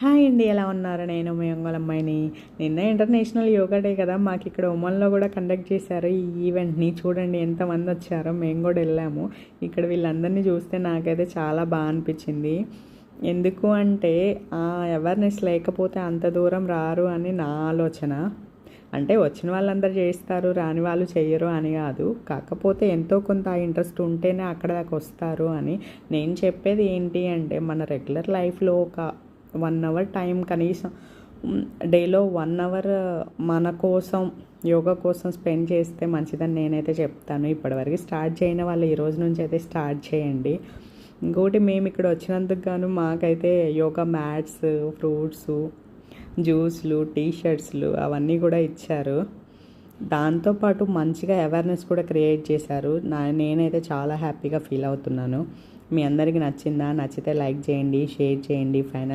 Hi అండి. ఎలా ఉన్నారు? నేను మీ ఒంగోలమ్మాయిని. నిన్న ఇంటర్నేషనల్ యోగా డే కదా! మాకిక్కడ ఒమన్‌లో గూడా కండక్ట్ చేశారు ఈ ఈవెంట్‌ని. చూడండి ఎంతమందొచ్చారో. మేము గూడా ఎళ్ళాము. ఇక్కడ వీళ్ళందరినీ చూస్తే నాకైతే చాలా అనిపిచ్చింది. ఎందుకు అంటే అవేర్‌నెస్ లేకపోతే అంత దూరం రారు అని నా ఆలోచన. అంటే వచ్చిన వాళ్ళందరూ చేస్తారు, రాని వాళ్ళు చెయ్యరు అని కాదు. కాకపోతే ఎంతో కొంత ఇంట్రెస్ట్ ఉంటేనే అక్కడ దాకా వస్తారు అని. నేను చెప్పేది ఏంటి అంటే మన రెగ్యులర్ లైఫ్‌లో ఒక 1 అవర్ టైం కనీసం డేలో 1 అవర్ మన కోసం యోగా కోసం స్పెండ్ చేస్తే మంచిదని నేనైతే చెప్తాను. ఇప్పటివరకు స్టార్ట్ చేయని వాళ్ళు ఈ రోజు నుంచి అయితే స్టార్ట్ చేయండి. ఇంకోటి మేము ఇక్కడ వచ్చినందుకు గాను మాకైతే యోగా మ్యాట్స్, ఫ్రూట్సు, జ్యూస్లు, టీ షర్ట్స్లు అవన్నీ కూడా ఇచ్చారు. దాంతోపాటు మంచిగా అవేర్నెస్ కూడా క్రియేట్ చేశారు. నేనైతే చాలా హ్యాపీగా ఫీల్ అవుతున్నాను. మీ అందరికీ నచ్చిందా? నచ్చితే లైక్ చేయండి, షేర్ చేయండి. ఫైనల్